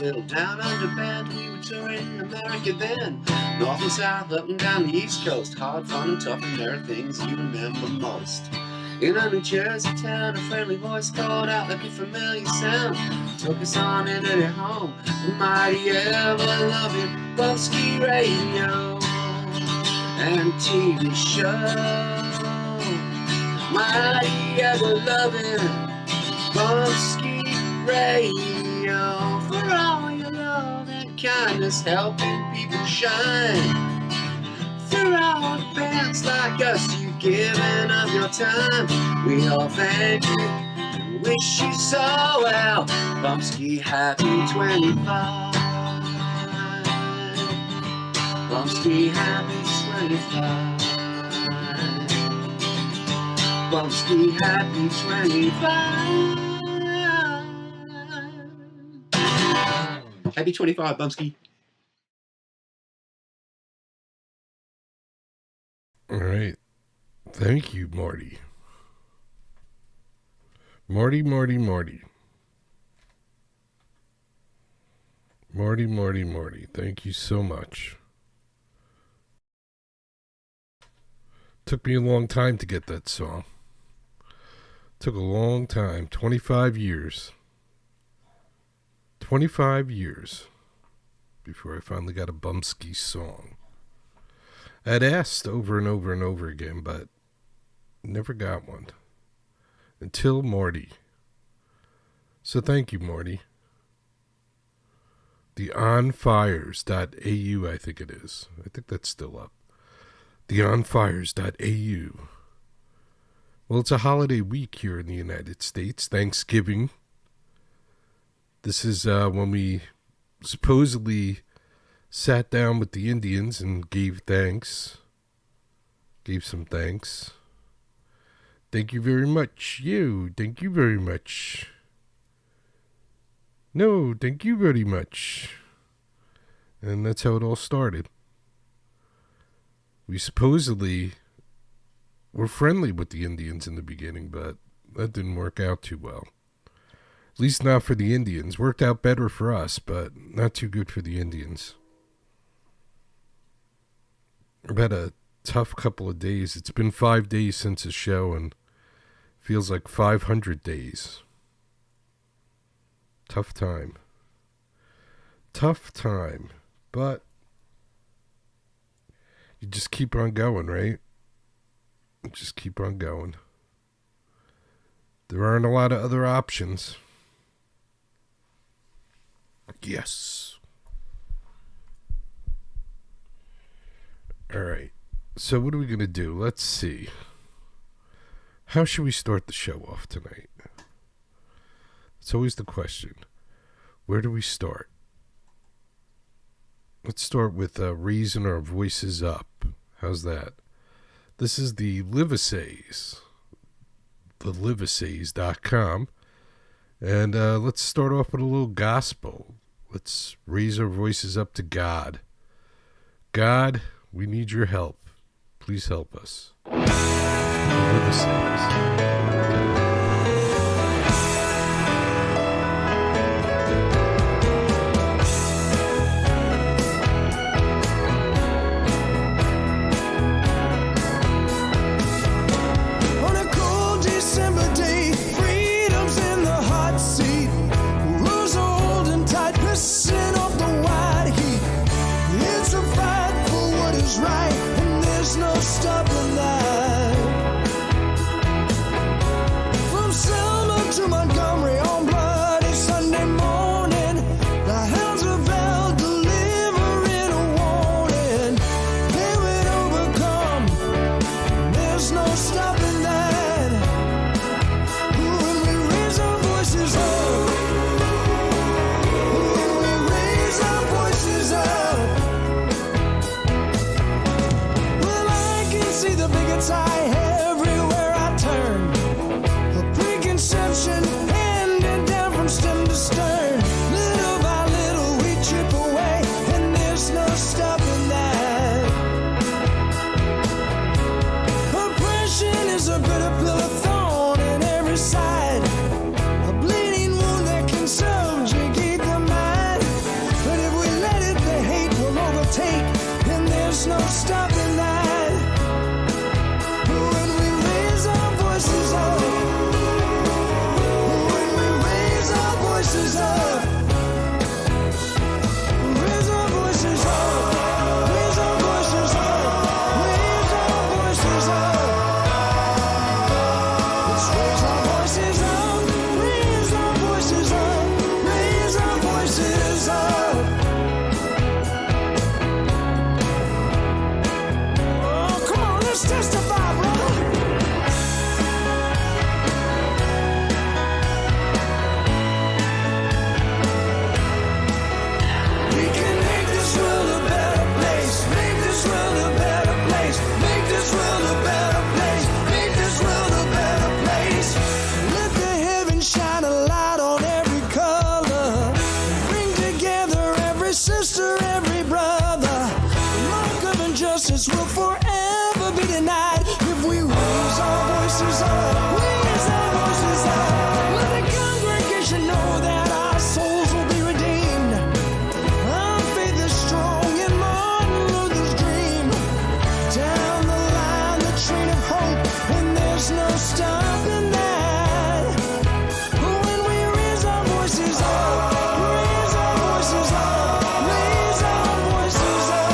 little down under band. We were touring America then, north and south, up and down the East Coast. Hard, fun, and tough, and there are things you remember most. In a New Jersey town, a friendly voice called out like a familiar sound. Took us on into their home, the mighty ever-loving Bumpskey Radio and TV show. Mighty ever-loving Bumpskey Radio, for all your love and kindness, helping people shine. Through all the bands like us, you've given of your time. We all thank you and wish you so well. Bumpskey, happy 25. Bumpskey, happy 25. Bumpskey, happy 25. Happy 25, Bumpskey. All right. Thank you, Marty. Marty. Thank you so much. Took me a long time to get that song. Took a long time. 25 years. 25 years before I finally got a Bumpskey song. I'd asked over and over and over again, but never got one. Until Marty. So thank you, Marty. The onfires.au, I think it is. I think that's still up. The onfires.au. Well, it's a holiday week here in the United States. Thanksgiving. This is when we supposedly sat down with the Indians and gave thanks. Gave some thanks. Thank you very much. Thank you very much. No, thank you very much. And that's how it all started. We supposedly were friendly with the Indians in the beginning, but that didn't work out too well. At least not for the Indians. Worked out better for us, but not too good for the Indians. I've had a tough couple of days. It's been 5 days since the show and feels like 500 days. Tough time. But you just keep on going, right? Just keep on going. There aren't a lot of other options. Yes. All right. So what are we going to do? Let's see. How should we start the show off tonight? It's always the question. Where do we start? Let's start with raising our voices up. How's that? This is the Livisays. thelivisays.com. And let's start off with a little gospel. Let's raise our voices up to God. God, we need your help. Please help us. The Livisays. Side, a bleeding wound that can serve to keep the mind. no stopping that. When we raise our voices up, raise our voices up, raise our voices up.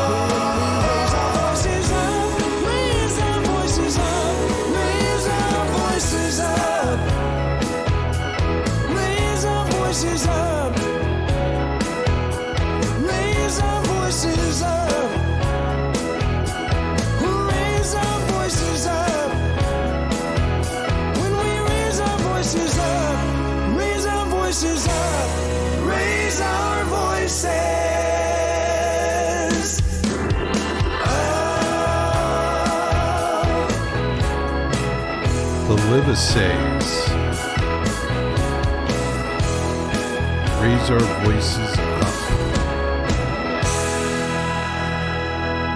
When we raise our voices up, raise our voices up, raise our voices up, raise our voices up, raise our voices up. Raise our voices up. When we raise our voices up, raise our voices up, raise our voices up. The Livisays. Raise our voices up.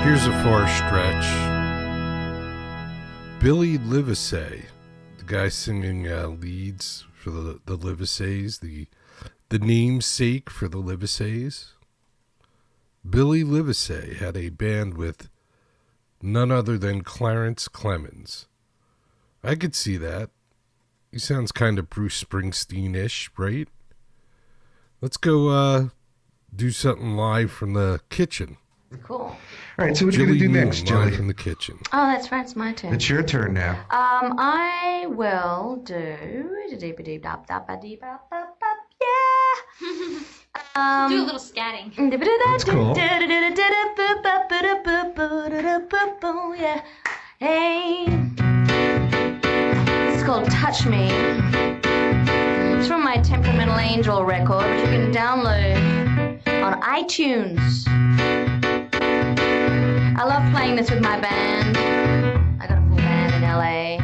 Here's a far stretch. Billy Livesey, the guy singing leads for the Livisays, the namesake for the Livisays. Billy Livesey had a band with none other than Clarence Clemens. I could see that. He sounds kind of Bruce Springsteen-ish, right? Let's go do something live from the kitchen. Cool. All right, so what are you going to do next, Live Jilly? from the kitchen. Oh, that's right. It's my turn. It's your turn now. I will do. Yeah. Do a little scatting. That's cool. Yeah. Hey. It's called Touch Me. It's from my Temperamental Angel record, which you can download on iTunes. I love playing this with my band. I got a full band in LA.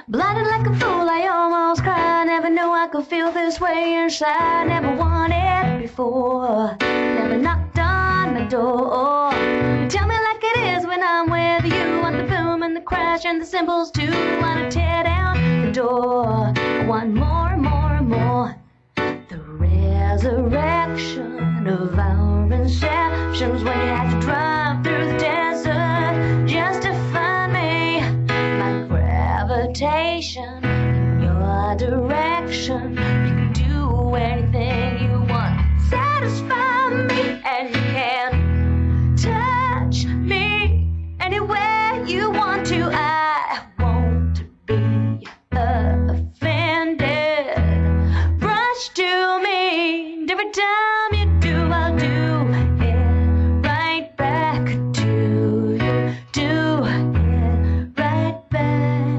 Blinded like a fool, I almost cried. Never knew I could feel this way inside. Never wanted before. Never knocked on my door. You tell me like it is when I'm with you. On the boom and the crash and the cymbals too. Wanna tear down the door. I want more and more and more. The resurrection of our inceptions when you had to drive through the desert just to find me. My gravitation in your direction. You can do anything you want. Satisfy me and you can touch me anywhere you want to. I won't be offended. Rush to me every time you do. I'll do it right back to you. Do it right back.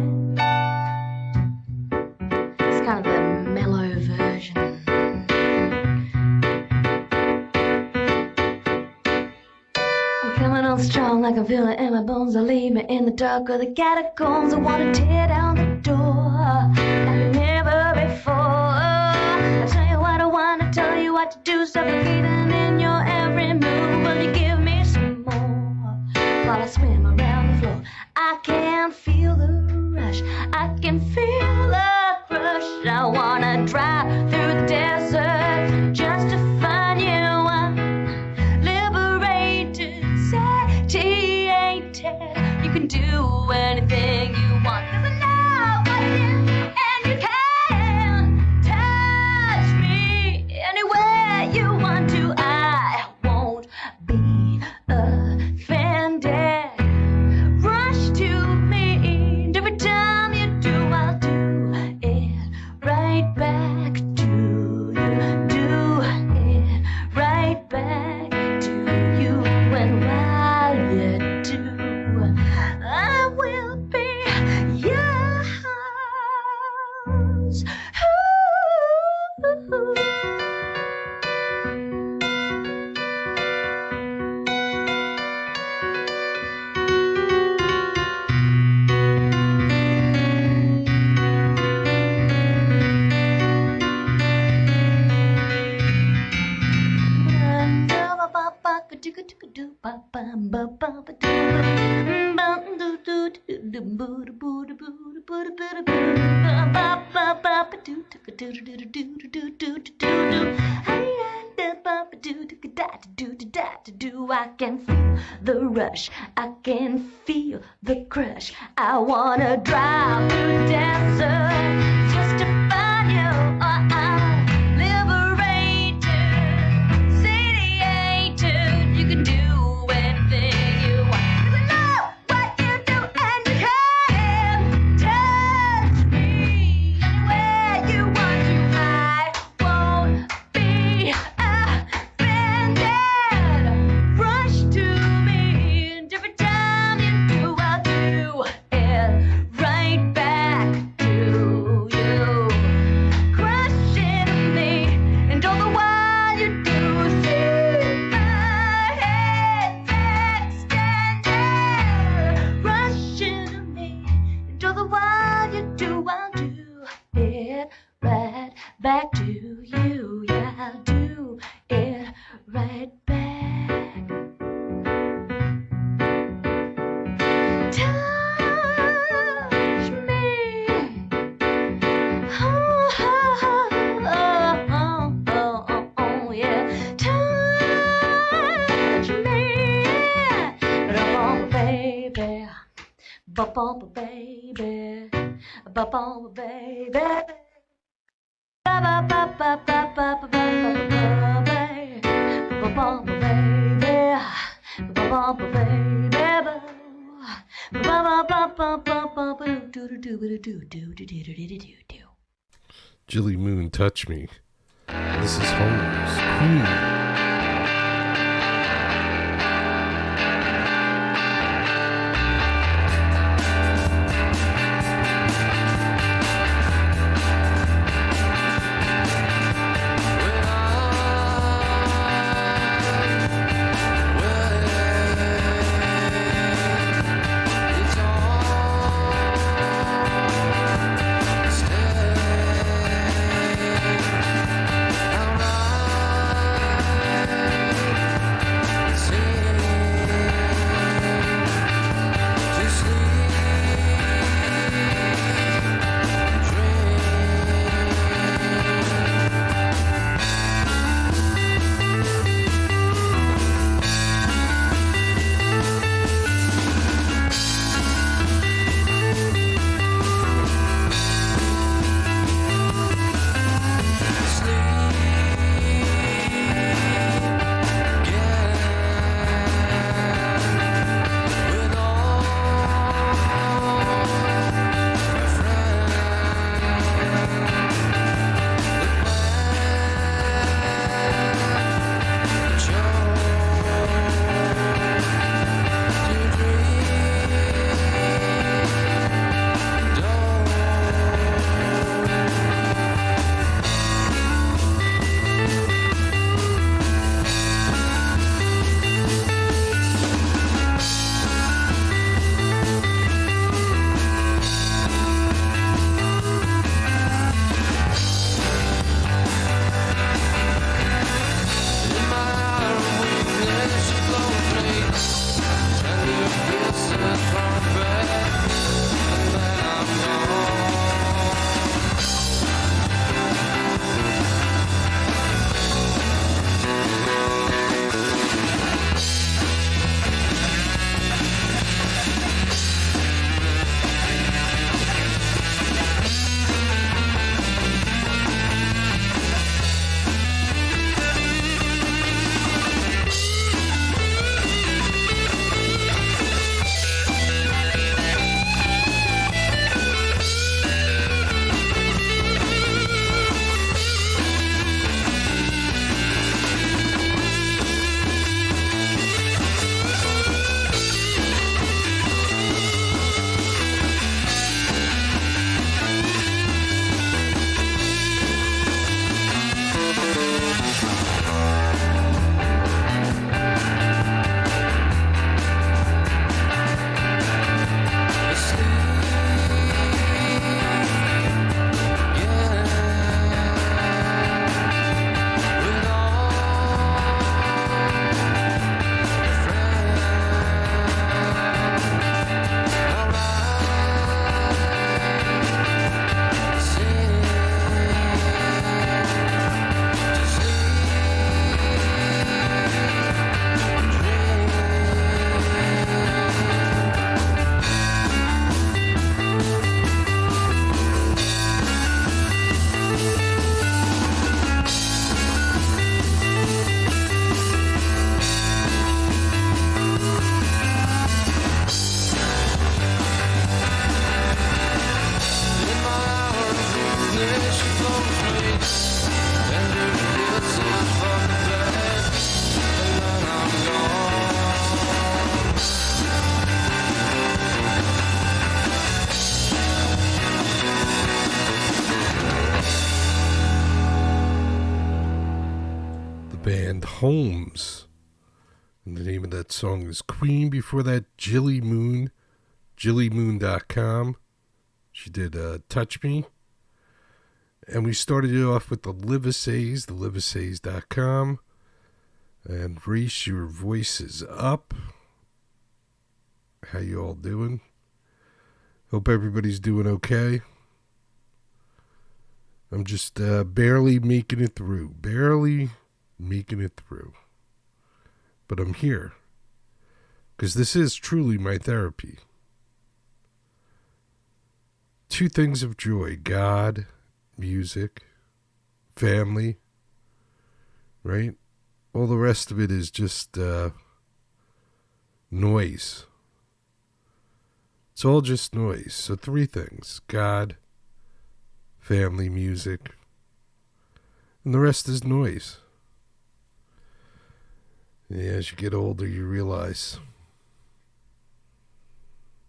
It's kind of the mellow version. I'm coming on strong, I can feel it in my bones. I leave me in the dark of the catacombs. I want to tear down the door like never before. I tell you what I want to tell you what to do. Suffocating in your every move. Will you give me some more while I swim around the floor? I can feel the rush. I can feel the crush. I want to drive through the desert just to find you. I'm liberated, satiated. You can do anything you want. 'Cause I know what it is, and you can touch me anywhere you want to. I won't be offended. Rush to me every time you do. I'll do it right back to you. Do it right back to you. And while you do, I will be yours. Ooh. to do. I can feel the rush, I can feel the crush. I wanna drive through the desert just to find you. I'm liberated, satiated. You can do anything you want. 'Cause I know what you do and you can touch me anywhere you want to. I won't be offended. Rush to me, and every time you do, I'll do it right back to you. Crushing me, and all the while you do, see my head's extended. Rushing to me, and all the while you do, I'll do it right back to you. Yeah, I'll do it right back. Touch me. Oh, oh, oh, oh, oh, oh, yeah. Touch me. Ba-bum, baby. Ba-bum, baby. Ba-bum, baby. Jilly Moon, Touch Me. This is Homer's Queen. Alright. Holmes. And the name of that song is Queen. Before that, Jilly Moon, jillymoon.com. She did Touch Me. And we started it off with the Livisays, thelivisays.com. And Race Your Voices Up. How you all doing? Hope everybody's doing okay. I'm just barely making it through. But I'm here. Because this is truly my therapy. 2 things of joy. God, music, family. Right? All the rest of it is just noise. It's all just noise. So 3 things. God, family, music, and the rest is noise. Yeah, as you get older, you realize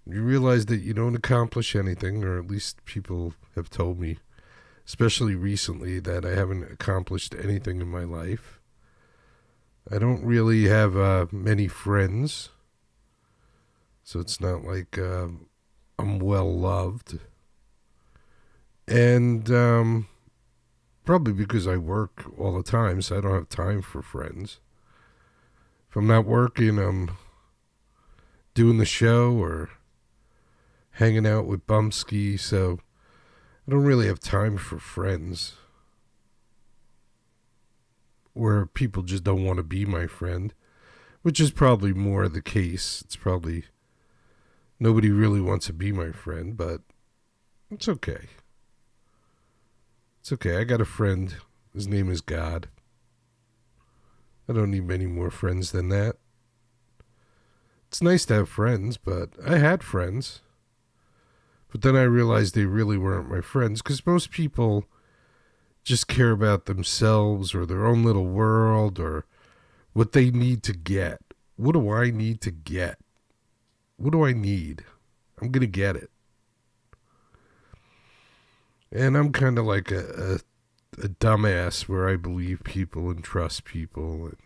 that you don't accomplish anything, or at least people have told me, especially recently, that I haven't accomplished anything in my life. I don't really have many friends, so it's not like I'm well loved. And probably because I work all the time, so I don't have time for friends. If I'm not working, I'm doing the show or hanging out with Bumpskey, so I don't really have time for friends. Where people just don't want to be my friend, which is probably more the case. It's probably nobody really wants to be my friend, but it's okay. It's okay. I got a friend. His name is God. I don't need many more friends than that. It's nice to have friends, but I had friends. But then I realized they really weren't my friends, because most people just care about themselves or their own little world or what they need to get. What do I need to get? What do I need? I'm going to get it. And I'm kind of like a dumbass where I believe people and trust people, and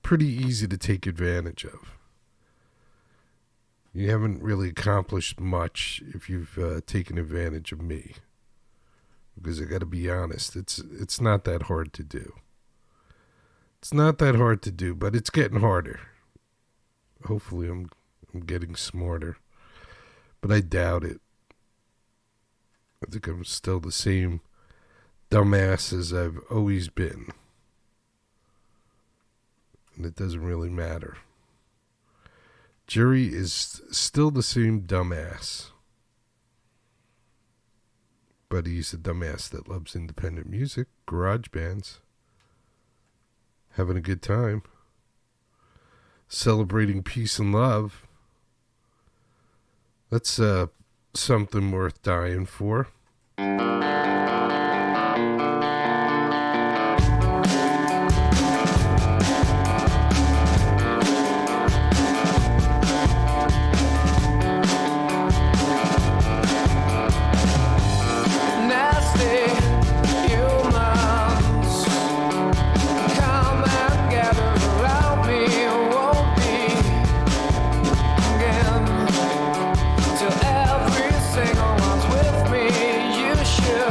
pretty easy to take advantage of. You haven't really accomplished much if you've taken advantage of me. Because I got to be honest, it's not that hard to do. It's not that hard to do, but it's getting harder. Hopefully I'm getting smarter. But I doubt it. I think I'm still the same dumbass as I've always been. And it doesn't really matter. Jerry is still the same dumbass. But he's a dumbass that loves independent music, garage bands, having a good time, celebrating peace and love. That's something worth dying for. Every single one's with me. You should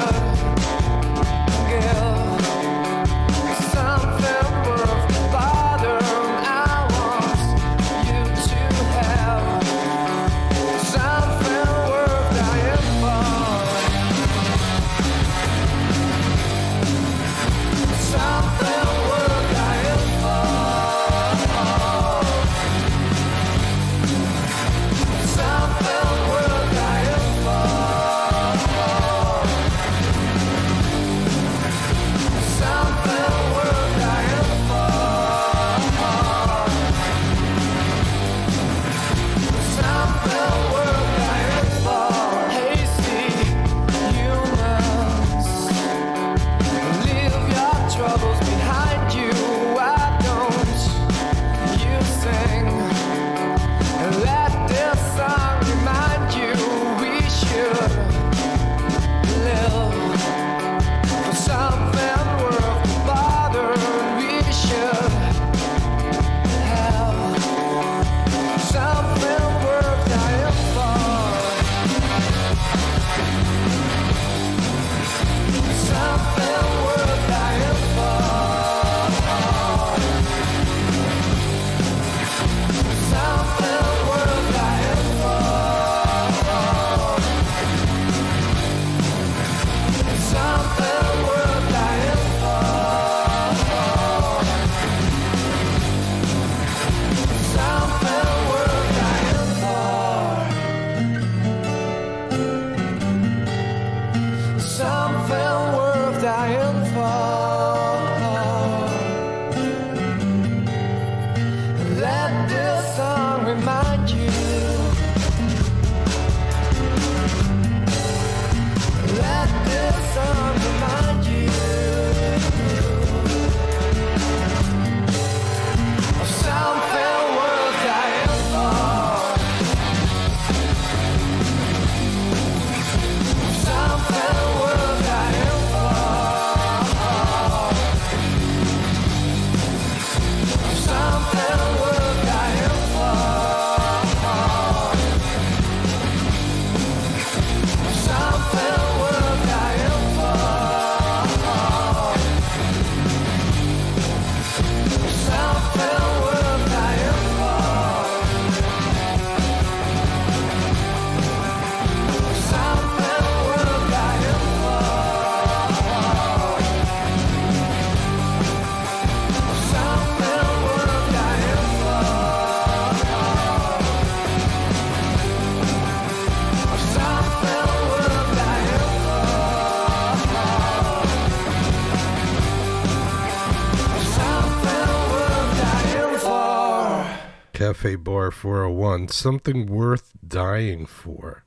Cafe Bar 401, Something Worth Dying For.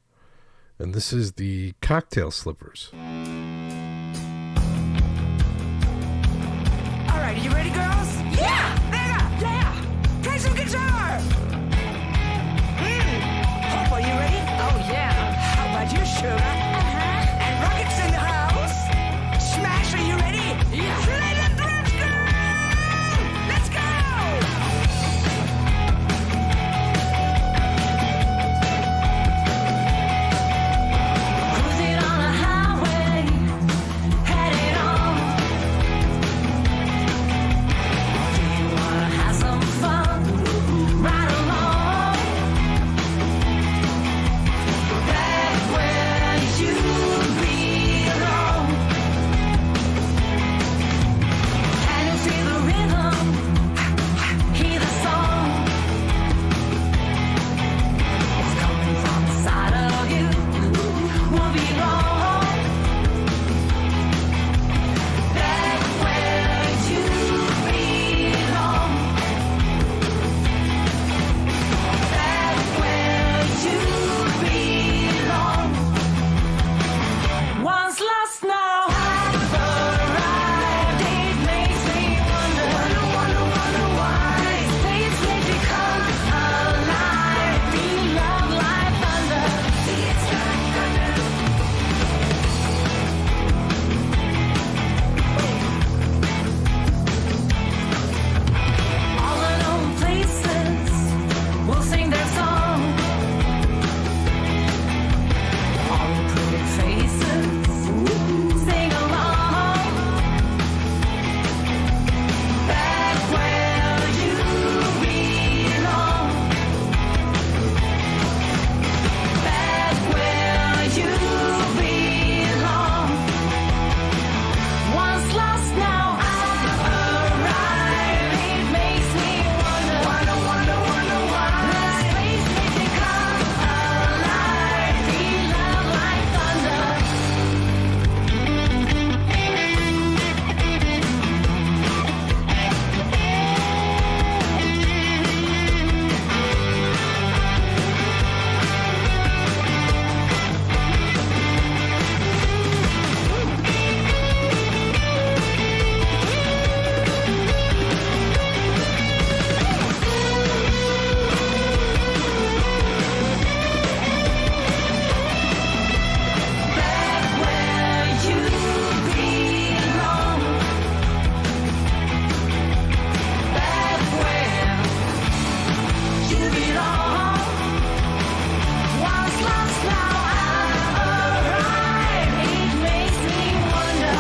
And this is the Cocktail Slippers. All right, you ready, girls? Yeah! Yeah! Play some guitar! Hope, are you ready? Oh, yeah. How about you, Sugar? And Rocket's in the house. Smash, are you ready? Yeah. Play the drums, girl! Let's go! Cruising on a highway, headed on. Do you wanna have some fun? Ride along. Back where you belong. Can you feel the rhythm? Hear the song. It's coming from inside of you. Won't be long. Back where you belong. Back where you belong. Once lost, now I've arrived. It makes me wonder why this place may become alive. Feel love like thunder. See, it's like thunder. All unknown places will sing their song. All recruited faces sing along. Back where you belong. Back where you belong. Once lost, now I've arrived. It makes me wonder why this place may become alive. Feel love like thunder. Back where you belong. Back where you belong. Once lost, now I've arrived. It makes me wonder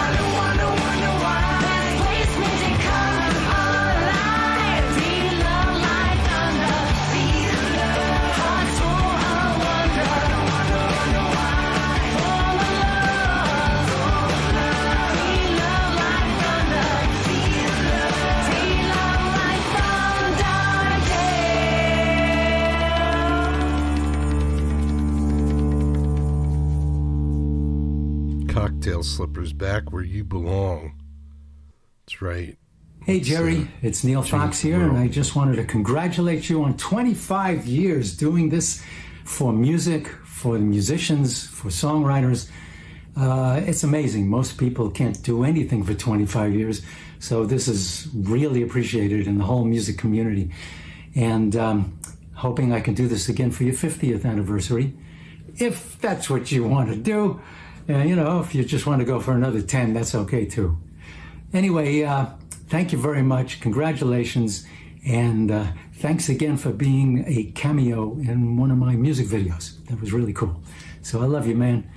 why this place may become alive. Feel love like thunder. Feel love. Hearts full of wonder. Why? Full of love. Feel love like thunder. Feel love like thunder. Cocktail Slippers, back where you belong. That's right. Hey, Jerry, it's Neil Fox here, and I just wanted to congratulate you on 25 years doing this for music, for the musicians, for songwriters. It's amazing. Most people can't do anything for 25 years, so this is really appreciated in the whole music community. And hoping I can do this again for your 50th anniversary, if that's what you want to do. If you just want to go for another 10, that's okay too. Anyway, thank you very much. Congratulations. And thanks again for being a cameo in one of my music videos. That was really cool. So I love you, man.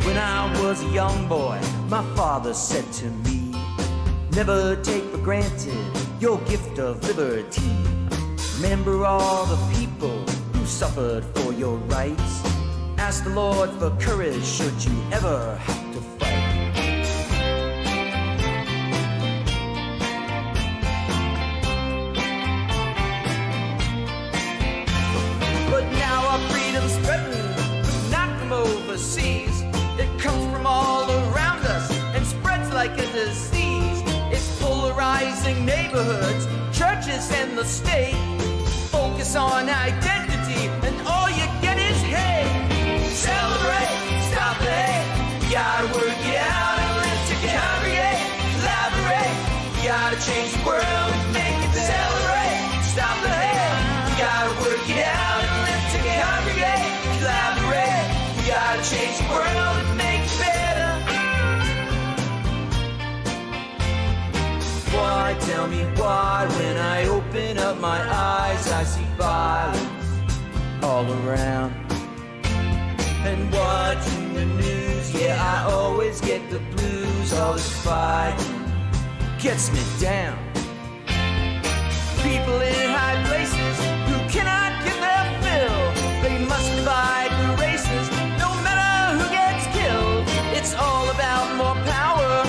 When I was a young boy, my father said to me, never take for granted your gift of liberty. Remember all the people who suffered for your rights. Ask the Lord for courage should you ever have to fight. like a disease. It's polarizing neighborhoods, churches, and the state. Focus on identity, and all you get is hate. Celebrate, stop the hate. You gotta work it out and live to congregate. Collaborate, you gotta change the world and make it better. Celebrate, stop the hate. You gotta work it out and live to congregate. Collaborate, you gotta change the world and make it better. Why, tell me why, when I open up my eyes, I see violence all around. And watching the news, yeah, I always get the blues. All this fighting gets me down. People in high places who cannot get their fill, they must divide the races, no matter who gets killed. It's all about more power,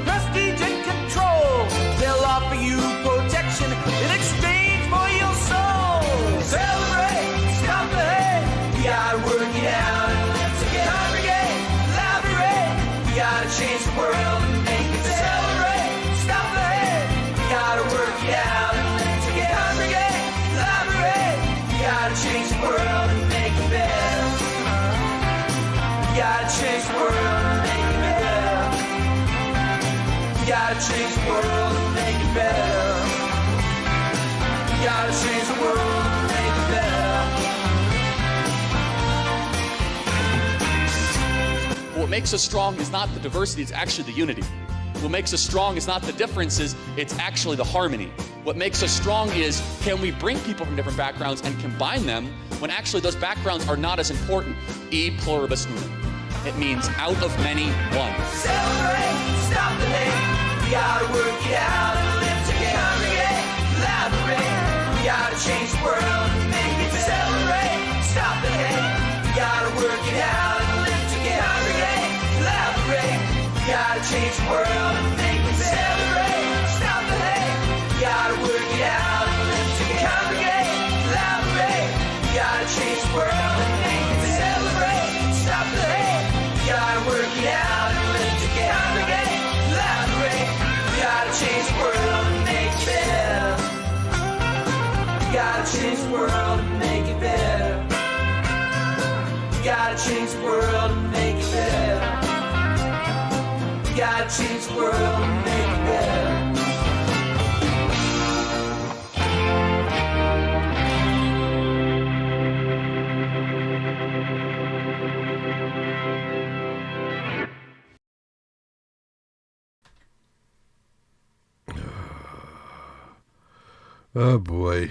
prestige and control. They'll offer you protection in exchange for your soul. Celebrate, stop the hate. You gotta work it out and live to congregate. Collaborate, you gotta change the world and make it better. Celebrate, stop the hate. You gotta work it out and live to congregate. Collaborate, you gotta change the world and make it better. You gotta change the world and make it better. You gotta change the world and make it better. You gotta change the world and make it better. What makes us strong is not the diversity, it's actually the unity. What makes us strong is not the differences, it's actually the harmony. What makes us strong is, can we bring people from different backgrounds and combine them when actually those backgrounds are not as important? E pluribus unum. It means out of many, one. Celebrate, stop the hate. You gotta work it out and live to congregate. Collaborate, you gotta change the world and make it better. Celebrate, stop the hate. You gotta work it out and live to congregate. Collaborate, you gotta change the world and make it better. Celebrate, stop the hate. You gotta work it out and live to congregate. Collaborate, you gotta change the world and make it better. Celebrate, stop the hate. You gotta work it out and live to congregate. Collaborate, you gotta change the world and make it better. You gotta change the world and make it better. You gotta change the world and make it better. You gotta change the world and make it better. Oh boy.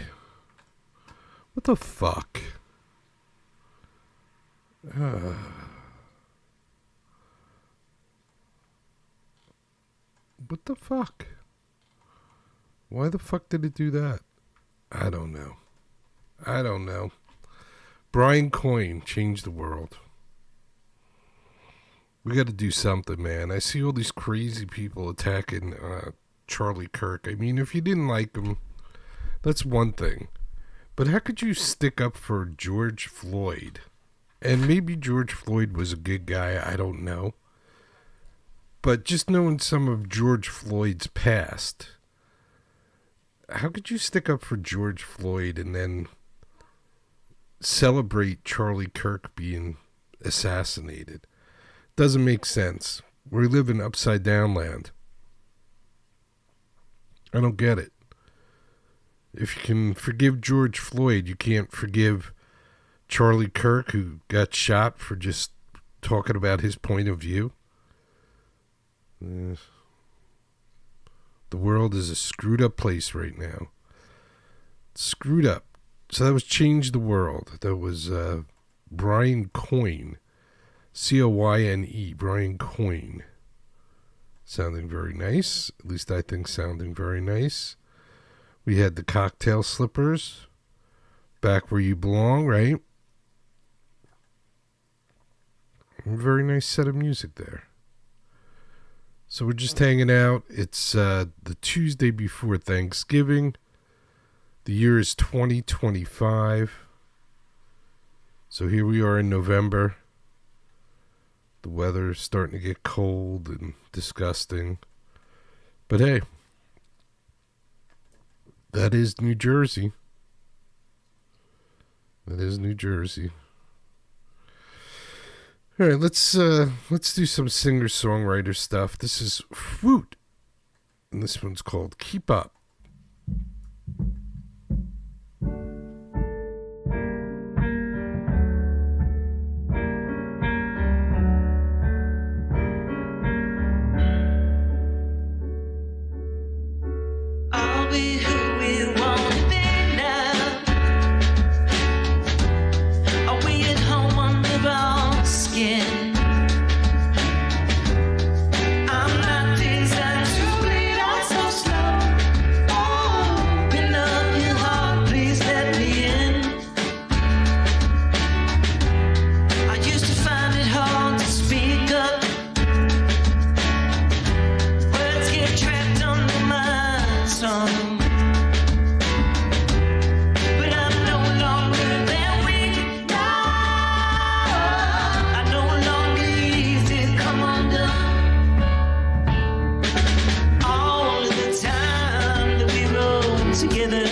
What the fuck? What the fuck? Why the fuck did it do that? I don't know. I don't know. Brian Coyne changed the world. We got to do something, man. I see all these crazy people attacking Charlie Kirk. I mean, if you didn't like him, that's one thing. But how could you stick up for George Floyd? And maybe George Floyd was a good guy, I don't know. But just knowing some of George Floyd's past, how could you stick up for George Floyd and then celebrate Charlie Kirk being assassinated? Doesn't make sense. We live in upside down land. I don't get it. If you can forgive George Floyd, you can't forgive Charlie Kirk, who got shot for just talking about his point of view. The world is a screwed up place right now. It's screwed up. So that was Change the World. That was Brian Coyne. C-O-Y-N-E. Brian Coyne. Sounding very nice. At least I think sounding very nice. We had the Cocktail Slippers. Back Where You Belong, right? A very nice set of music there. So we're just hanging out. It's the Tuesday before Thanksgiving. The year is 2025. So here we are in November. The weather's starting to get cold and disgusting. But hey, that is New Jersey. That is New Jersey. All right, let's do some singer-songwriter stuff. This is Fruit, and this one's called Keep Up. Are we who we want to be now? Are we at home under our skin? I'm not designed to bleed out so slow. Open up your heart, please let me in. I used to find it hard to speak up. Words get trapped under my tongue. But I'm no longer that weak now. I no longer easy to come undone. All of the time that we rode together,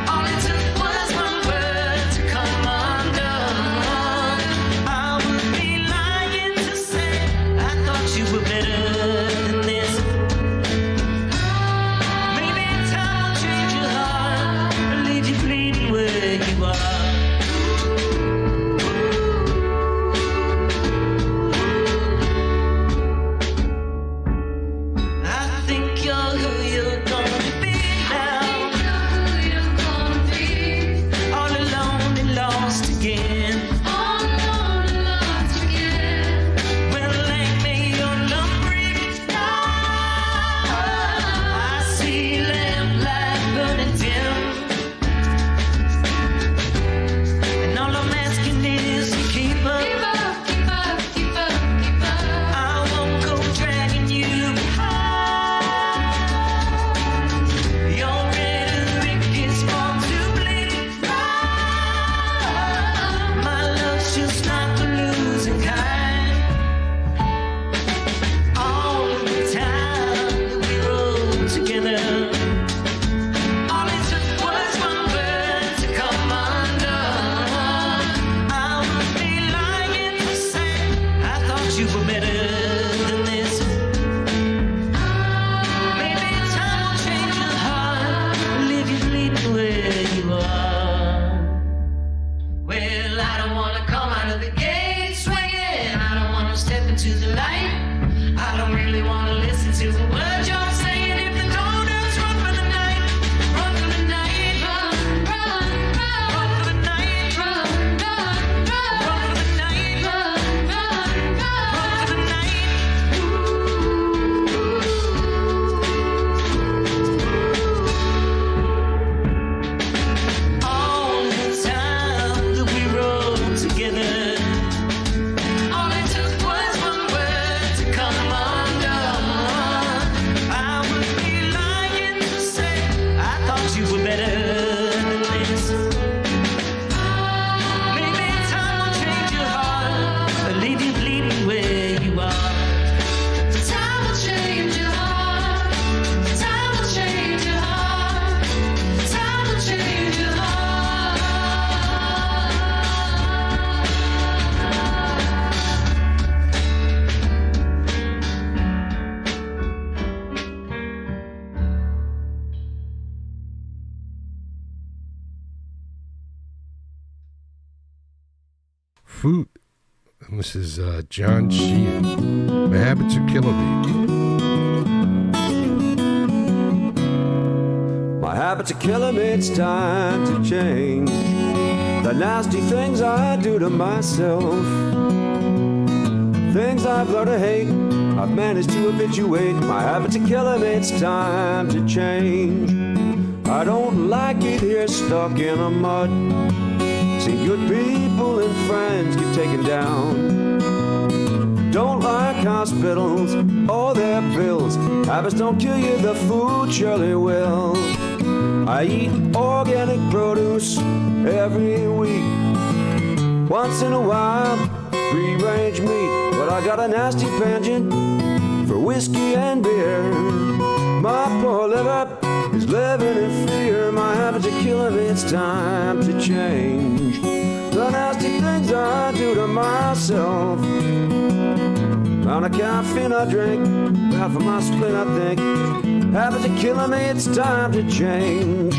all it took was one word to come undone. I would be lying to say I thought you were better than this. Maybe time will change your heart and leave you bleeding where you are. I think you're who you're gonna be now. All alone and lost again. Well, ain't me your lumbering now. I see lamplight burning dim, and all I'm asking is to keep up. I won't go dragging you behind. Your rhetoric is born to bleed. My love's just not the losing kind. All of the time that we rode together, all it took was one word to come undone. I would be lying to say I thought you were better than this. Maybe time will change your heart and leave you bleeding where you are. Well, I don't wanna come out of the gate swinging. I don't wanna step into the light. I don't really wanna listen to the words you're saying. If the donuts run for the night, run for the night, run for the night, run for the night, run for the night. All the time that we rode together, all it took was one word to come undone. I would be lying to say I thought you were better than this. Maybe time will change your heart and leave you bleeding where you are. Time will change your heart. Time will change your heart. Time will change your heart. Fruit. And this is John Sheehan. My habits are killing me. My habits are killing me, it's time to change. The nasty things I do to myself, things I've learned to hate, I've managed to habituate. My habits are killing me, it's time to change. I don't like it here stuck in a mud. See good people and friends get taken down. Don't like hospitals or their bills. Habits don't kill you, the food surely will. I eat organic produce every week. Once in a while, free-range meat. But I got a nasty penchant for whiskey and beer. My poor liver is living in fear. My habits are killing me, it's time to change. The nasty things I do to myself. Amount of caffeine I drink, bad for my spleen I think. Habits are killing me, it's time to change.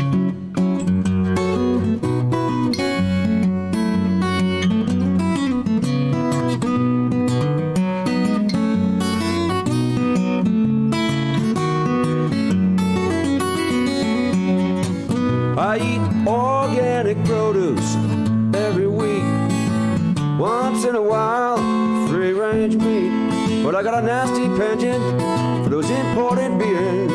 I eat organic produce every week. Once in a while, free-range meat. But I got a nasty penchant for those imported beers.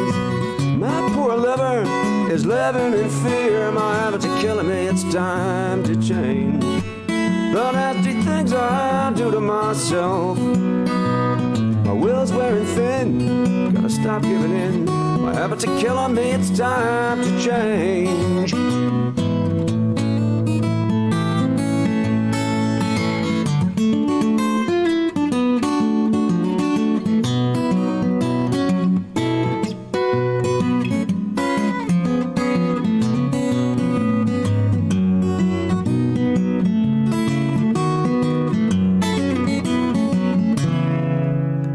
My poor liver is living in fear. My habits are killing me, it's time to change. The nasty things I do to myself. My will's wearing thin, gotta stop giving in. My habits are killing me, it's time to change.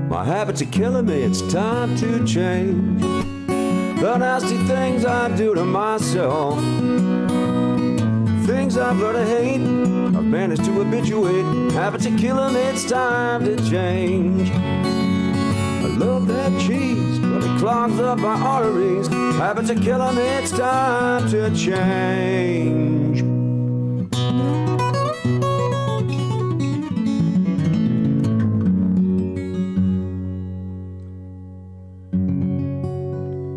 My habits are killing me, it's time to change. The nasty things I do to myself, things I've learned to hate, I've managed to habituate. Habits are killing me, it's time to change. I love that cheese, but it clogs up my arteries. Habits are killing me, it's time to change.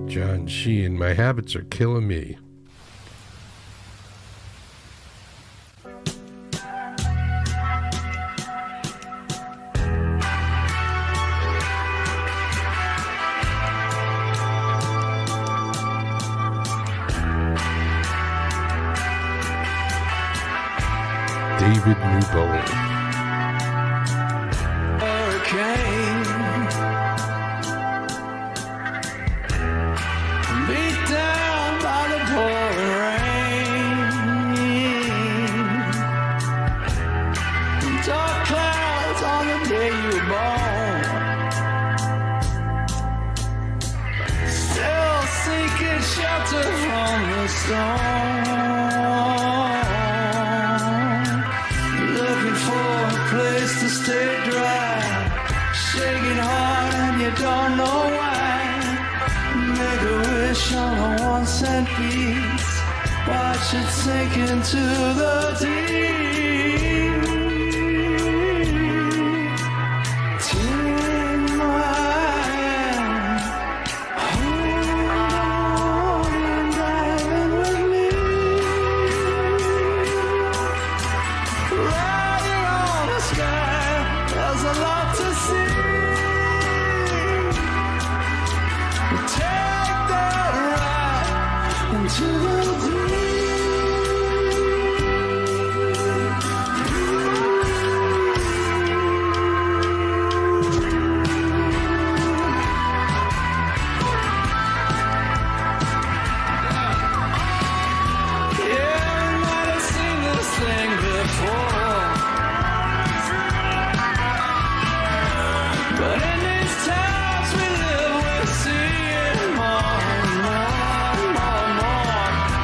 John Sheehan, my habits are killing me. David Newbold. Hurricane beat down by the pouring rain. Dark clouds on the day you were born. Still seeking shelter from the storm. Looking for a place to stay dry. Shaking hard and you don't know why. Make a wish on a 1 cent piece. Watch it sink into the deep. Take my hand, hold on and dive in with me. Riding on the sky, there's a lot to see. Take that ride into the but in these times we live, we're seeing more and more and more and more.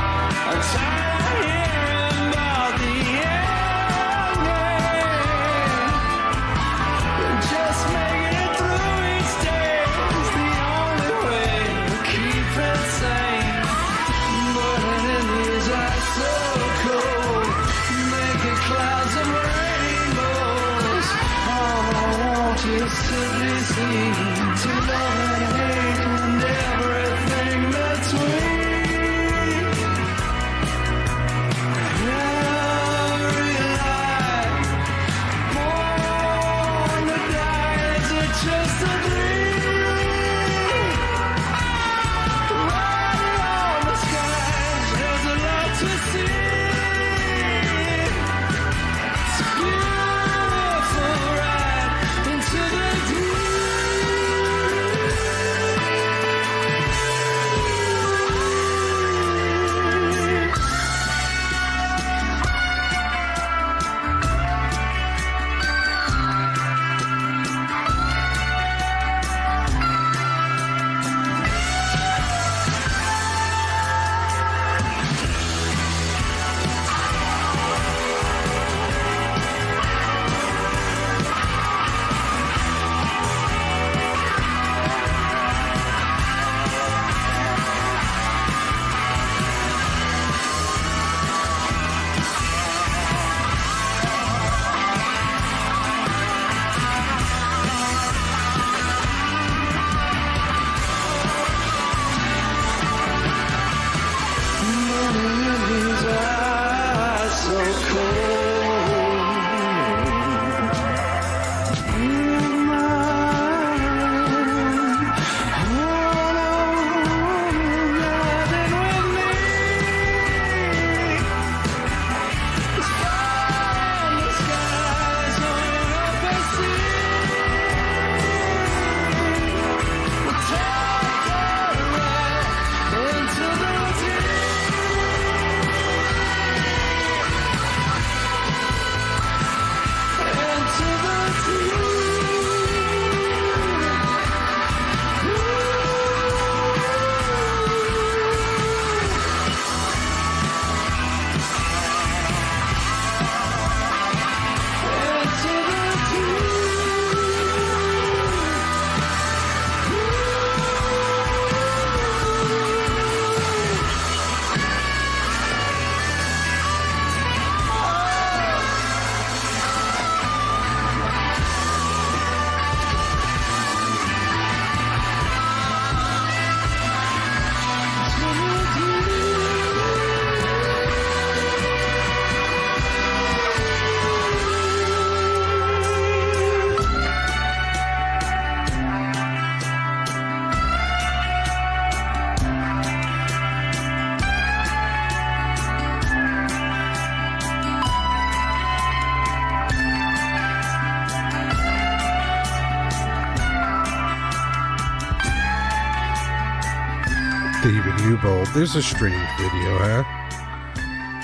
David Newbold. There's a strange video, huh?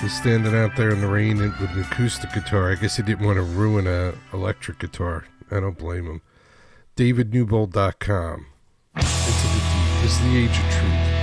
He's standing out there in the rain with an acoustic guitar. I guess he didn't want to ruin an electric guitar. I don't blame him. DavidNewbold.com. Into the deep. This is the age of truth.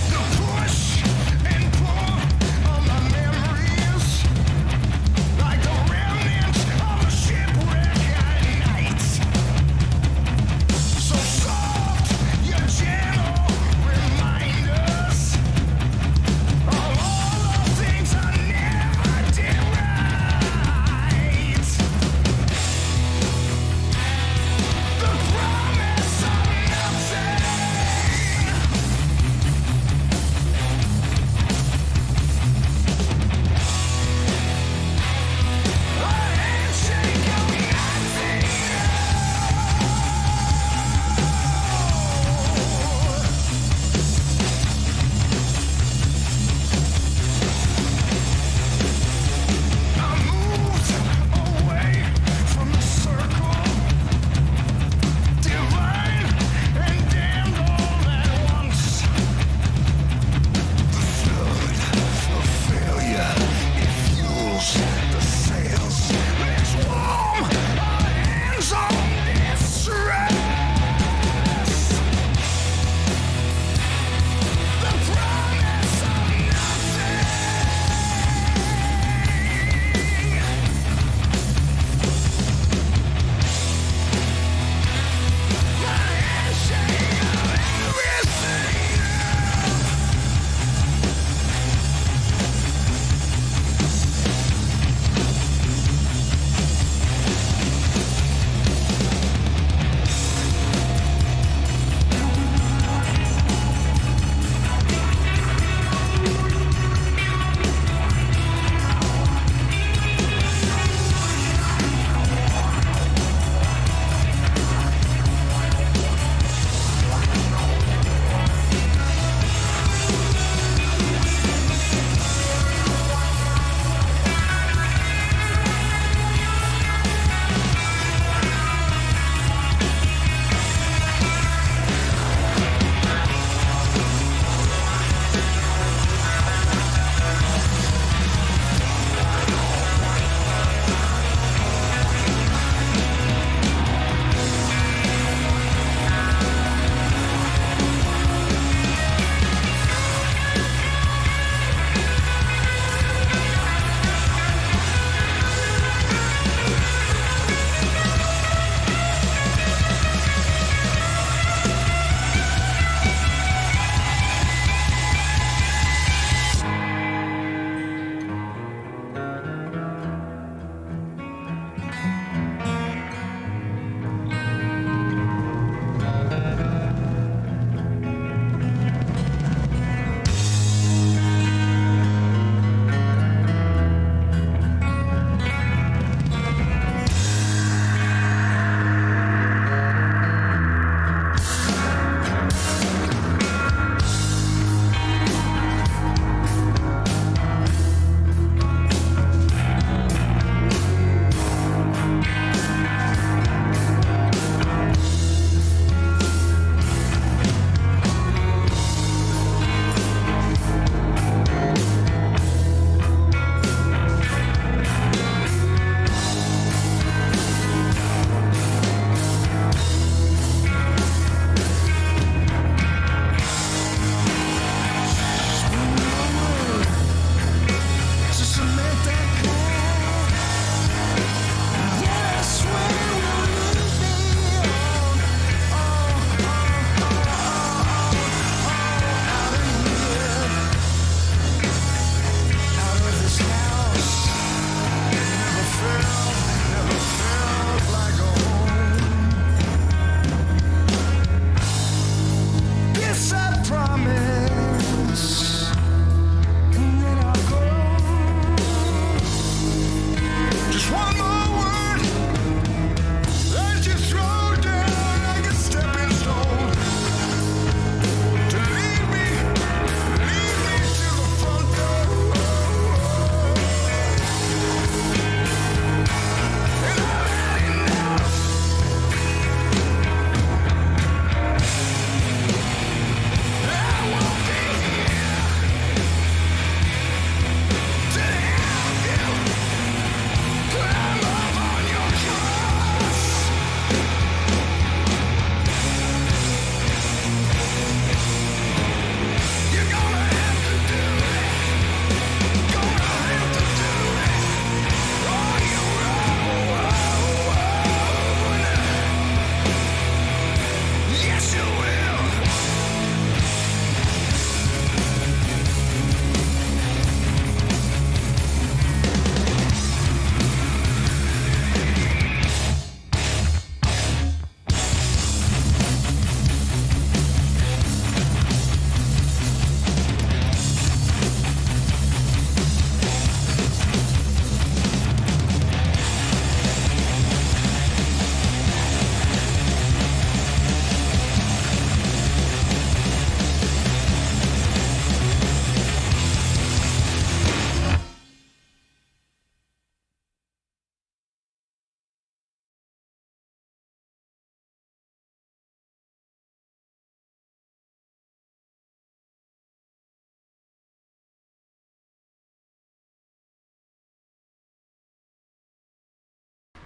The push and pull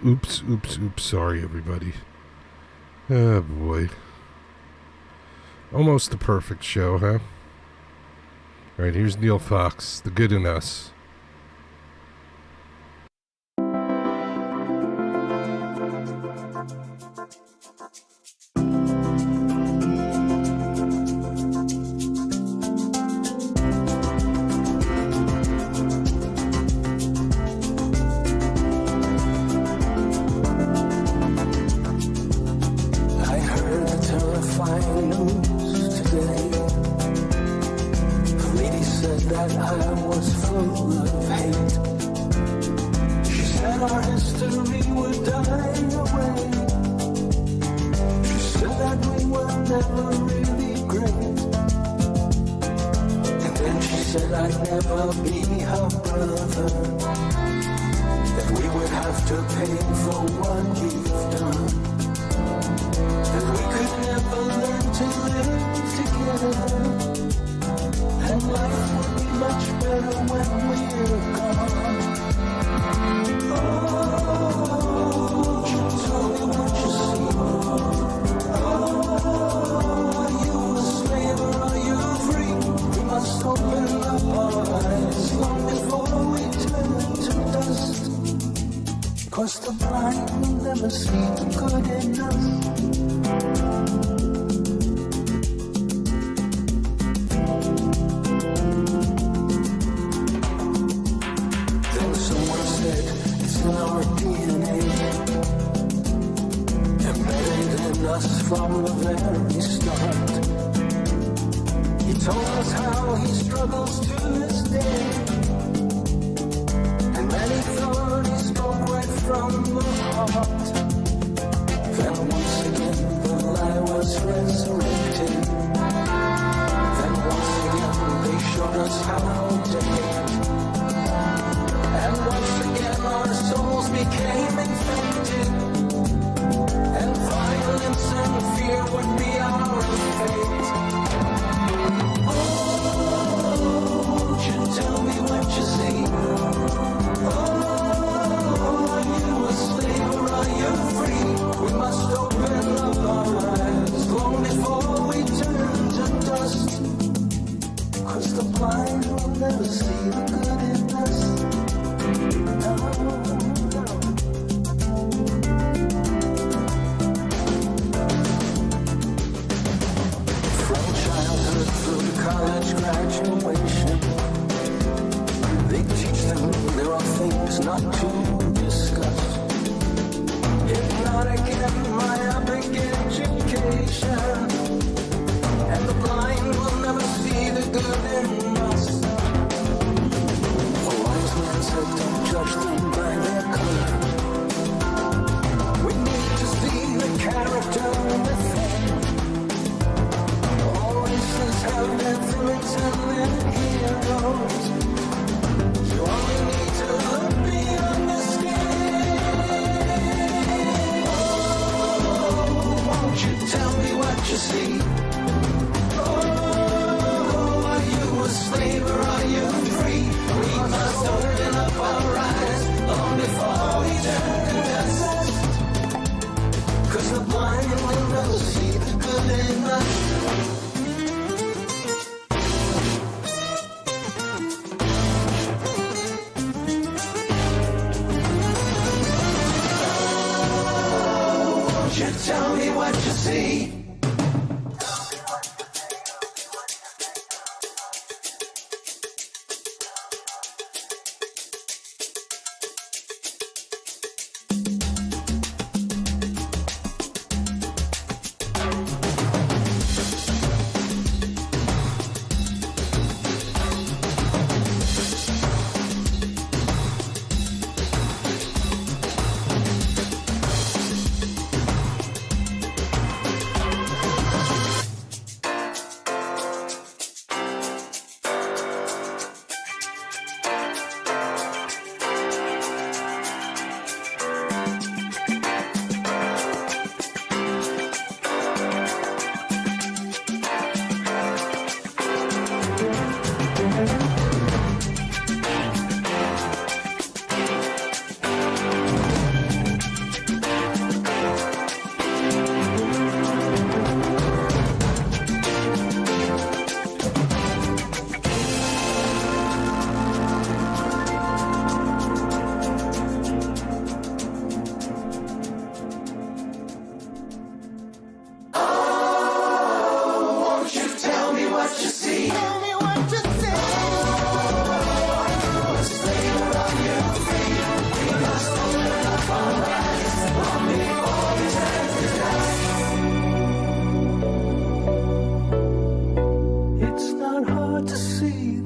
Oops. Sorry, everybody. Oh, boy. Almost a perfect show, huh? All right, here's Neil Fox, The Good in Us. I heard the terrifying news today. The lady said that I was full of hate. She said our history would die away. She said that we were never really great. And then she said I'd never be her brother. That we would have to pay for what we've done. And we could never learn to live together. And life would be much better when we're gone. Oh, won't you tell me what you see? Oh, are you a slave or are you free? We must open up our eyes long before we turn to dust. 'Cause the blind will never see the good in us. Then someone said it's in our DNA, embedded in us from the very start. He told us how he struggles to this day, and many thought he spoke right from the heart. Then once again the lie was resurrected. Then once again they showed us how to hate. And once again our souls became infected. And violence and fear would be our fate. Oh, won't you tell me what you see? Are you a slave or are you free? We must open up our eyes long before we turn to dust. 'Cause the blind will never see the good in us. No, no. From childhood through college graduation, they teach them there are things not to discuss. Hypnotic and myopic education, and the blind will never see the good in us. A wise man said don't judge them by their color. We need to see the character within. All races have their villains and their heroes. You only need to look beyond the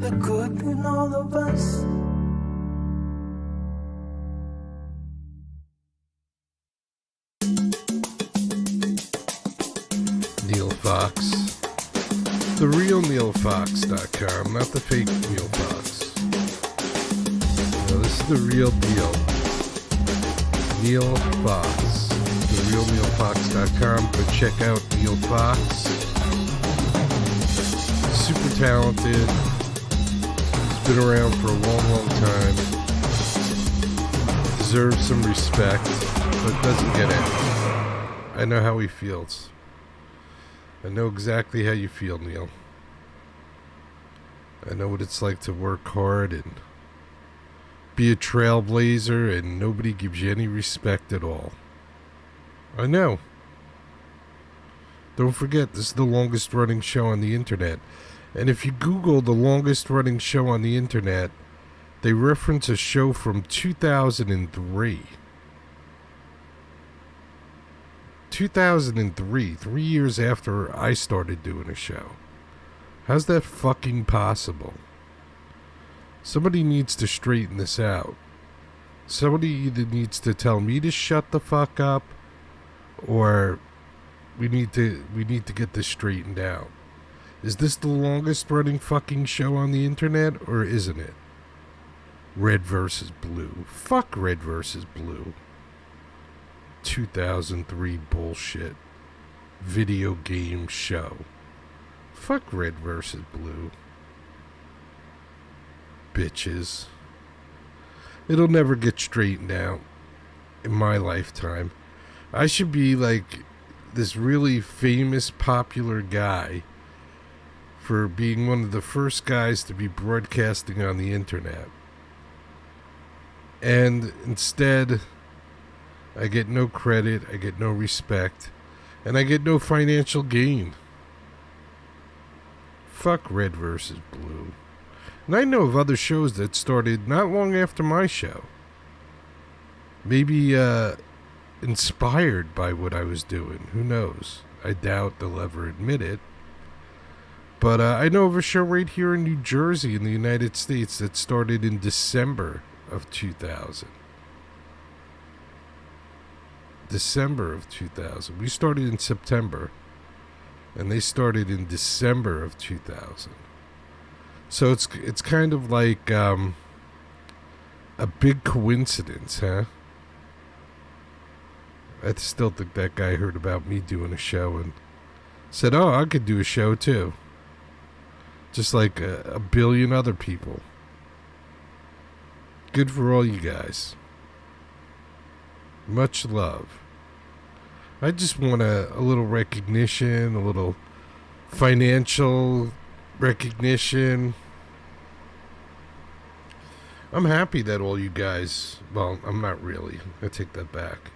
the good in all of us. Neil Fox. The real NeilFox.com, not the fake Neil Fox. No, this is the real deal. Neil Fox. The real NeilFox.com. Go check out Neil Fox. Super talented. He's been around for a long, long time. Deserves some respect, but doesn't get it. I know how he feels. I know exactly how you feel, Neil. I know what it's like to work hard and be a trailblazer and nobody gives you any respect at all. I know. Don't forget, this is the longest running show on the internet. And if you Google the longest running show on the internet, they reference a show from 2003. 2003, 3 years after I started doing a show. How's that fucking possible? Somebody needs to straighten this out. Somebody either needs to tell me to shut the fuck up, or we need to get this straightened out. Is this the longest running fucking show on the internet, or isn't it? Red versus Blue. Fuck Red versus Blue. 2003 bullshit. Video game show. Fuck Red versus Blue. Bitches. It'll never get straightened out in my lifetime. I should be like this really famous, popular guy for being one of the first guys to be broadcasting on the internet. And instead, I get no credit, I get no respect, and I get no financial gain. Fuck Red versus Blue. And I know of other shows that started not long after my show. Maybe inspired by what I was doing. Who knows? I doubt they'll ever admit it. But I know of a show right here in New Jersey in the United States that started in December of 2000. December of 2000. We started in September, and they started in December of 2000. So it's kind of like a big coincidence, huh? I still think that guy heard about me doing a show and said, oh, I could do a show too. Just like a billion other people. Good for all you guys. Much love. I just want a little recognition, a little financial recognition. I'm happy that all you guys, well, I'm not really. I take that back.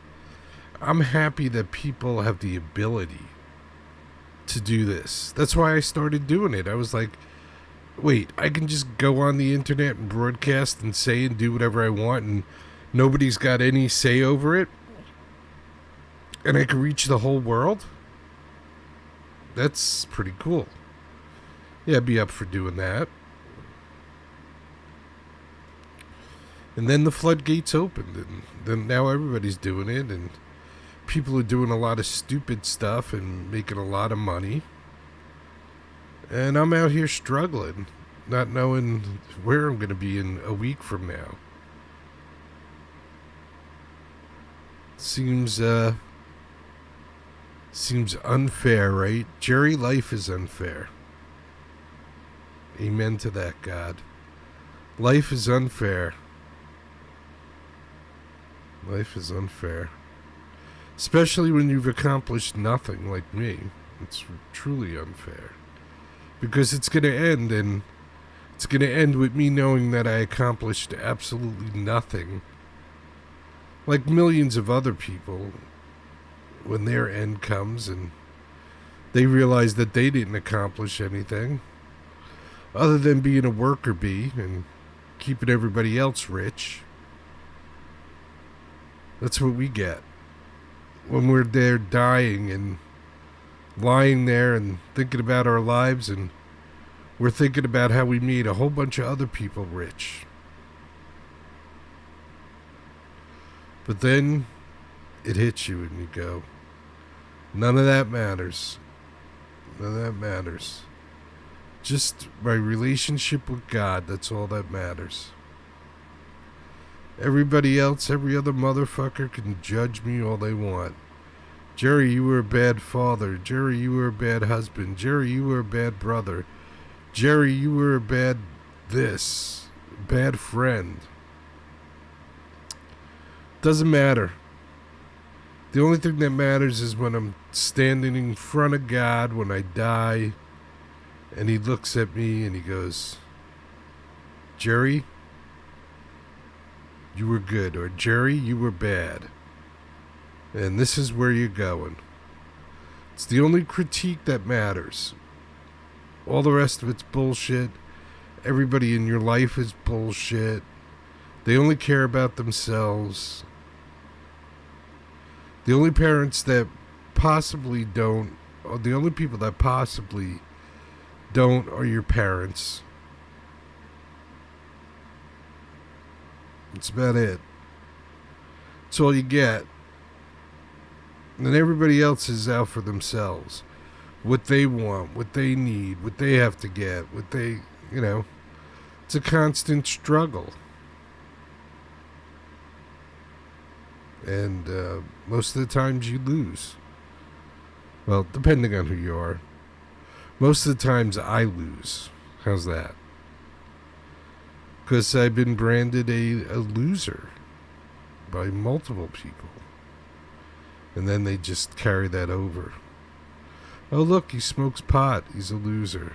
I'm happy that people have the ability to do this. That's why I started doing it. I was like, wait, I can just go on the internet and broadcast and say and do whatever I want and nobody's got any say over it? And I can reach the whole world? That's pretty cool. Yeah, I'd be up for doing that. And then the floodgates opened, and then now everybody's doing it, and people are doing a lot of stupid stuff and making a lot of money. And I'm out here struggling, not knowing where I'm going to be in a week from now. Seems unfair, right? Jerry, life is unfair. Amen to that, God. Life is unfair. Life is unfair. Especially when you've accomplished nothing like me. It's truly unfair. Because it's going to end, and it's going to end with me knowing that I accomplished absolutely nothing. Like millions of other people, when their end comes and they realize that they didn't accomplish anything other than being a worker bee and keeping everybody else rich. That's what we get when we're there dying and lying there and thinking about our lives and we're thinking about how we made a whole bunch of other people rich. But then it hits you and you go, none of that matters. None of that matters. Just my relationship with God, that's all that matters. Everybody else, every other motherfucker can judge me all they want. Jerry, you were a bad father. Jerry, you were a bad husband. Jerry, you were a bad brother. Jerry, you were a bad this. Bad friend. Doesn't matter. The only thing that matters is when I'm standing in front of God when I die, and he looks at me and he goes, Jerry, you were good, or Jerry, you were bad. And this is where you're going. It's the only critique that matters. All the rest of it's bullshit. Everybody in your life is bullshit. They only care about themselves. The only parents that possibly don't, or the only people that possibly don't are your parents. That's about it. That's all you get. And then everybody else is out for themselves. What they want, what they need, what they have to get, what they, it's a constant struggle. And most of the times you lose. Well, depending on who you are. Most of the times I lose. How's that? Because I've been branded a loser by multiple people. And then they just carry that over. Oh, look, he smokes pot. He's a loser.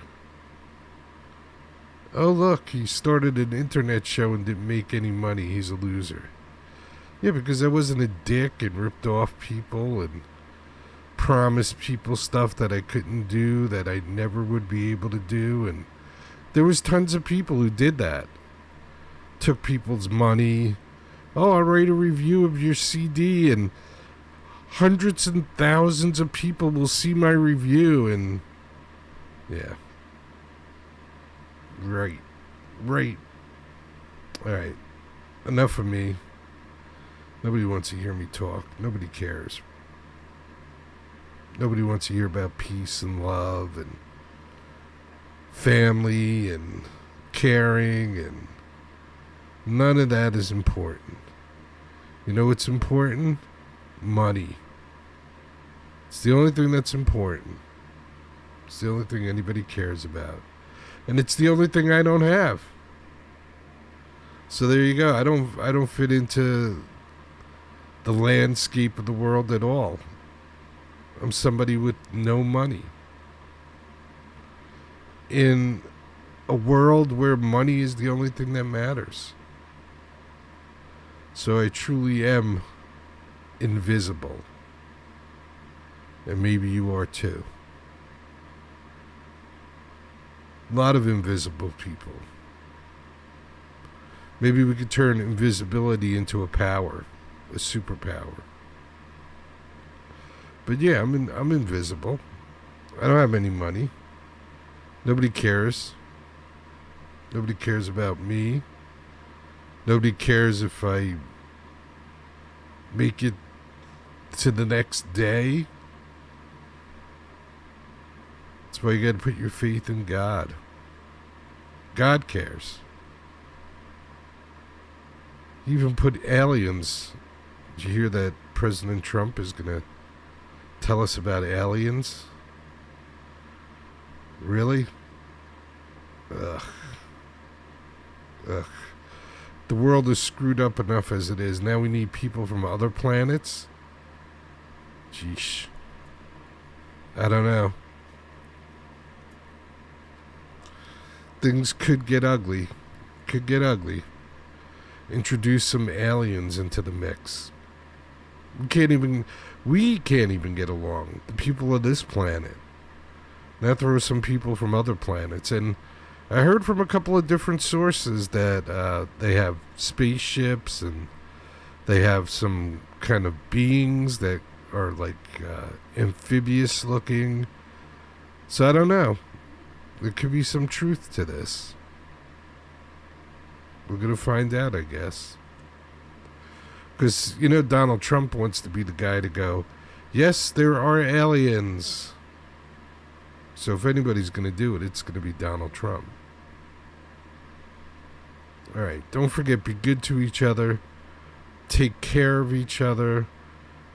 Oh, look, he started an internet show and didn't make any money. He's a loser. Yeah, because I wasn't a dick and ripped off people and promised people stuff that I couldn't do, that I never would be able to do. And there was tons of people who did that. Took people's money. Oh, I'll write a review of your CD and hundreds and thousands of people will see my review. And yeah. Right. Alright. Enough of me. Nobody wants to hear me talk. Nobody cares. Nobody wants to hear about peace and love and family and caring, and none of that is important. You know what's important? Money. It's the only thing that's important. It's the only thing anybody cares about. And it's the only thing I don't have. So there you go. I don't fit into the landscape of the world at all. I'm somebody with no money. In a world where money is the only thing that matters. So I truly am invisible. And maybe you are too. A lot of invisible people. Maybe we could turn invisibility into a power. A superpower. But yeah, I'm invisible. I don't have any money. Nobody cares. Nobody cares about me. Nobody cares if I make it to the next day. That's why you gotta put your faith in God. God cares. He even put aliens. Did you hear that President Trump is gonna tell us about aliens? Really? Ugh. The world is screwed up enough as it is. Now we need people from other planets? Jeesh. I don't know. Things could get ugly. Introduce some aliens into the mix. We can't even get along. The people of this planet. Now throw some people from other planets. And I heard from a couple of different sources that they have spaceships and they have some kind of beings that are like amphibious looking. So I don't know. there could be some truth to this. We're going to find out, I guess. Because, Donald Trump wants to be the guy to go, yes, there are aliens. So if anybody's going to do it, it's going to be Donald Trump. All right, don't forget, be good to each other. Take care of each other.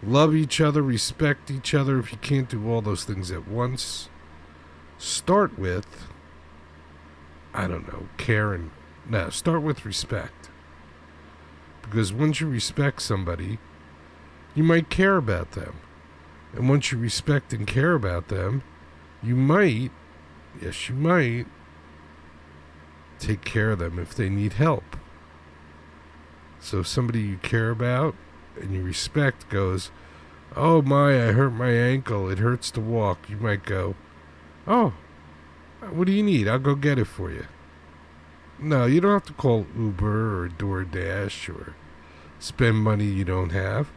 Love each other. Respect each other. If you can't do all those things at once, start with, I don't know, care and... No, start with respect. Because once you respect somebody, you might care about them. And once you respect and care about them, you might, yes, you might, take care of them if they need help. So if somebody you care about and you respect goes, oh my, I hurt my ankle, it hurts to walk, you might go, oh, what do you need? I'll go get it for you. No, you don't have to call Uber or DoorDash or spend money you don't have.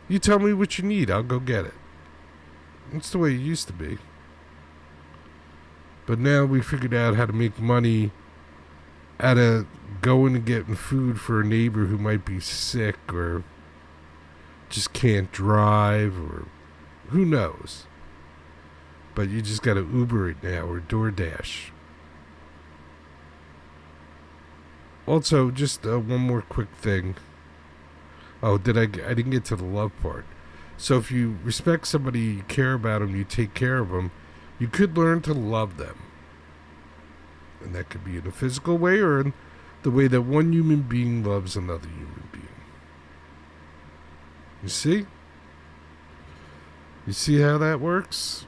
You tell me what you need, I'll go get it. That's the way it used to be. But now we figured out how to make money out of going and getting food for a neighbor who might be sick or just can't drive or who knows. But you just got to Uber it now or DoorDash. Also, just one more quick thing. Oh, I didn't get to the love part. So if you respect somebody, you care about them, you take care of them, you could learn to love them. And that could be in a physical way or in the way that one human being loves another human being. You see? You see how that works?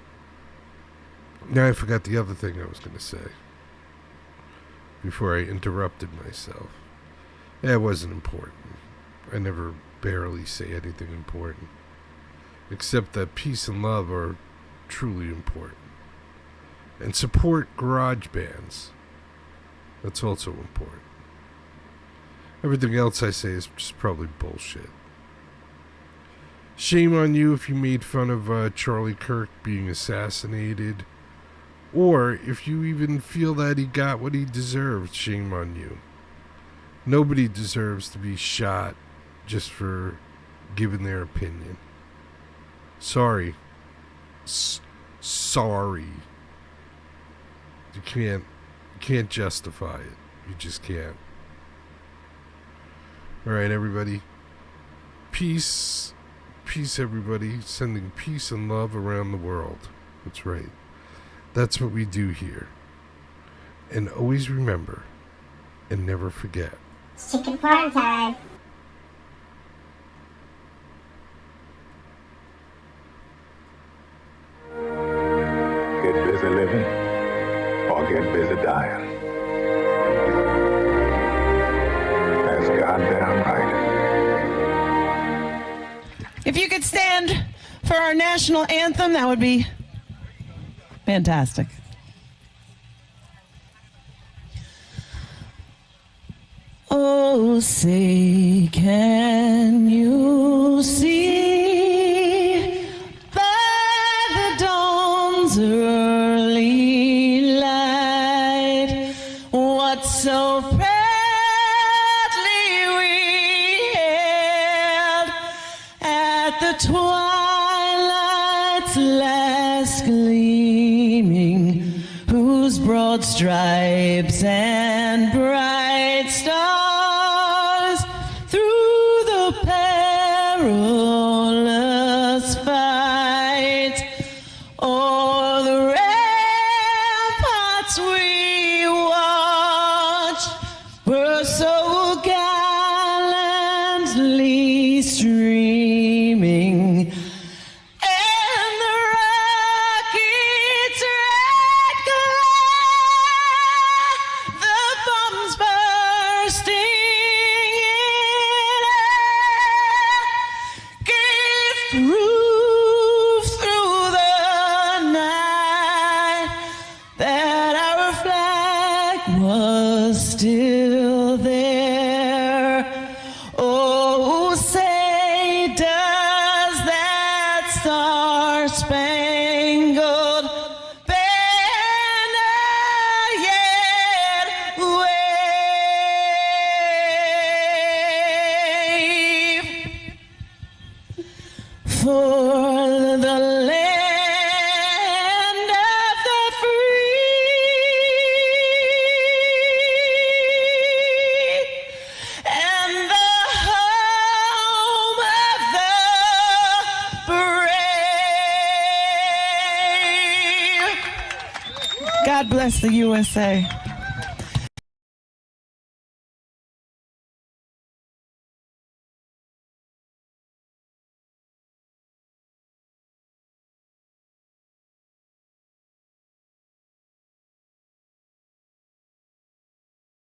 Now I forgot the other thing I was going to say before I interrupted myself. That wasn't important. I never barely say anything important. Except that peace and love are truly important. And support garage bands. That's also important. Everything else I say is just probably bullshit. Shame on you if you made fun of Charlie Kirk being assassinated. Or if you even feel that he got what he deserved, shame on you. Nobody deserves to be shot just for giving their opinion. Sorry. Sorry. You can't justify it. You just can't. Alright, everybody. Peace. Peace, everybody. Sending peace and love around the world. That's right. That's what we do here. And always remember and never forget. It's chicken parm time. Get busy living or get busy dying. That's goddamn right. If you could stand for our national anthem, that would be fantastic. Oh, say, can you see by the dawn's early light what so proudly we hailed at the twilight's last gleaming, whose broad stripes and bright stars through the perilous fight o'er the ramparts we watched were so gallantly streaming. And the rocket's red glare, the bombs bursting in air, gave proof through the night that our flag was still there. Oh, say, does that star-spangled banner bless the USA.